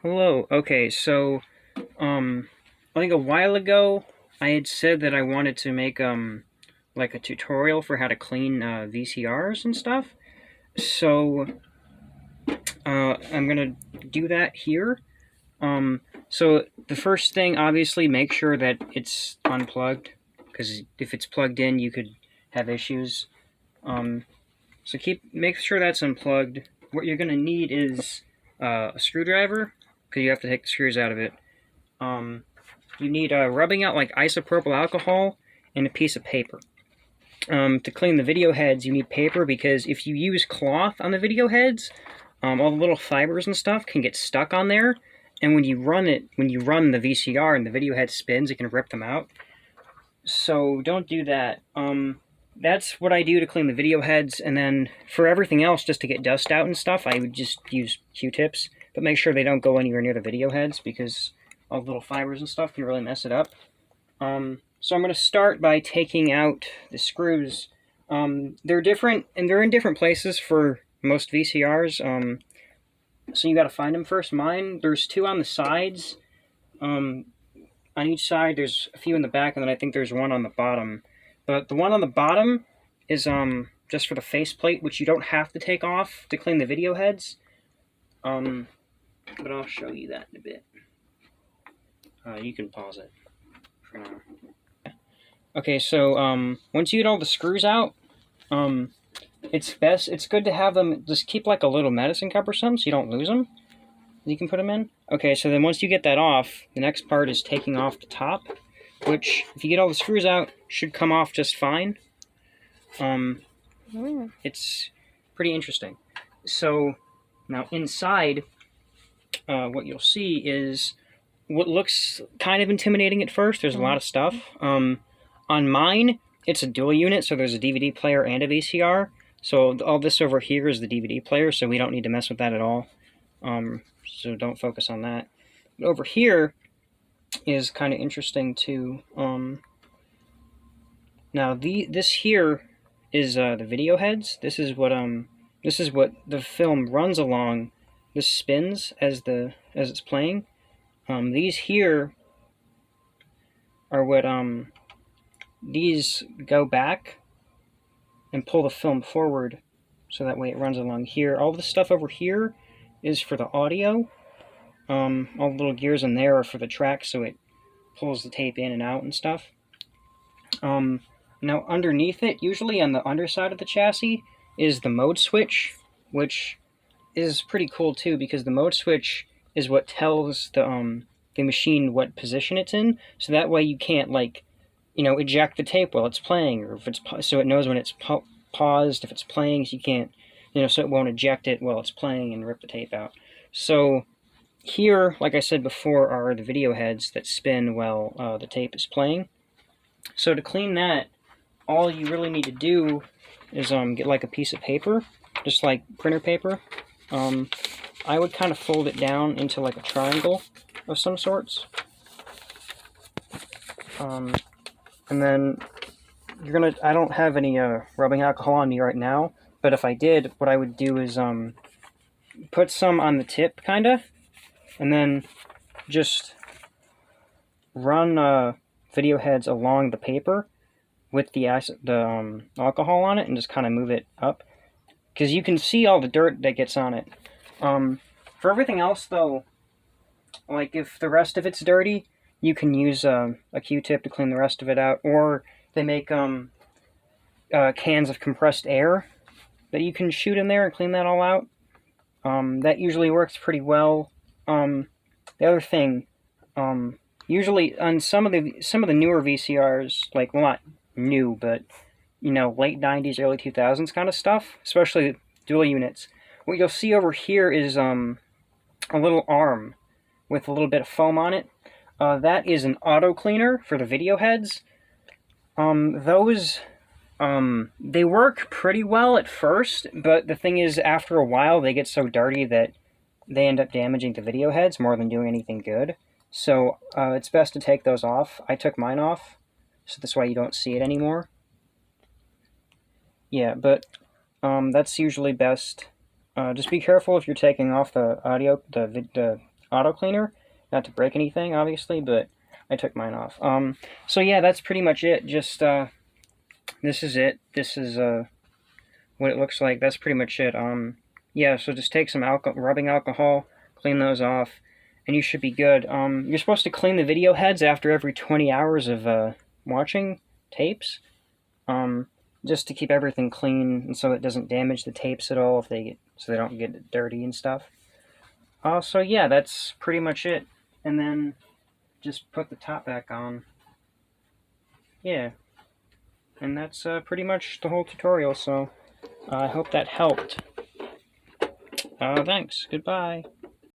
Hello. Okay, so I think a while ago I had said that I wanted to make like a tutorial for how to clean VCRs and stuff. So I'm gonna do that here. So the first thing, obviously, make sure that it's unplugged, because if it's plugged in, you could have issues. Um, so make sure that's unplugged. What you're gonna need is a screwdriver, because you have to take the screws out of it. Um, You need rubbing out like isopropyl alcohol and a piece of paper. To clean the video heads, you need paper because if you use cloth on the video heads, all the little fibers and stuff can get stuck on there. And when you run the VCR and the video head spins, it can rip them out. So don't do that. That's what I do to clean the video heads, and then for everything else, just to get dust out and stuff, I would just use Q-tips, but make sure they don't go anywhere near the video heads because all the little fibers and stuff can really mess it up. So I'm going to start by taking out the screws. They're different, and they're in different places for most VCRs, so you got to find them first. Mine, there's two on the sides. On each side, there's a few in the back, and then I think there's one on the bottom. But the one on the bottom is just for the faceplate, which you don't have to take off to clean the video heads. But I'll show you that in a bit. You can pause it for now. Okay, so once you get all the screws out, it's good to have them, just keep like a little medicine cup or something so you don't lose them. You can put them in. Okay, so then once you get that off, the next part is taking off the top, which, if you get all the screws out, should come off just fine. It's pretty interesting. So, now inside, what you'll see is what looks kind of intimidating at first. There's a lot of stuff. On mine, it's a dual unit, so there's a DVD player and a VCR. So all this over here is the DVD player, so we don't need to mess with that at all. So don't focus on that. But over here is kind of interesting too. Now this here is the video heads. This is what the film runs along. This spins as it's playing. These here are what these go back and pull the film forward, so that way it runs along here. All this stuff over here is for the audio. All the little gears in there are for the track, so it pulls the tape in and out and stuff. Now underneath it, usually on the underside of the chassis, is the mode switch, which is pretty cool too, because the mode switch is what tells the machine what position it's in, so that way you can't, like, eject the tape while it's playing, or if it's so it knows when it's paused, if it's playing, so you can't, so it won't eject it while it's playing and rip the tape out. So here, like I said before, are the video heads that spin while the tape is playing. So to clean that, all you really need to do is get like a piece of paper, just like printer paper. I would kind of fold it down into like a triangle of some sorts. And then I don't have any rubbing alcohol on me right now, but if I did, what I would do is put some on the tip, kinda, and then just run video heads along the paper with the alcohol on it, and just kind of move it up, because you can see all the dirt that gets on it. For everything else, though, like if the rest of it's dirty, you can use a Q-tip to clean the rest of it out, or they make cans of compressed air that you can shoot in there and clean that all out. That usually works pretty well. The other thing, usually on some of the newer VCRs, like, well, not new, but late 90s, early 2000s kind of stuff, especially dual units, what you'll see over here is a little arm with a little bit of foam on it. That is an auto cleaner for the video heads. Those they work pretty well at first, but the thing is, after a while, they get so dirty that they end up damaging the video heads more than doing anything good. So it's best to take those off. I took mine off, so that's why you don't see it anymore. Yeah, but that's usually best. Just be careful if you're taking off the auto cleaner, not to break anything, obviously, but I took mine off. So yeah, that's pretty much it. Just this is it. This is what it looks like. That's pretty much it. Yeah, so just take some rubbing alcohol, clean those off, and you should be good. You're supposed to clean the video heads after every 20 hours of watching tapes, just to keep everything clean and so it doesn't damage the tapes at all so they don't get dirty and stuff. So yeah, that's pretty much it. And then just put the top back on. Yeah, and that's pretty much the whole tutorial. So I hope that helped. Thanks. Goodbye.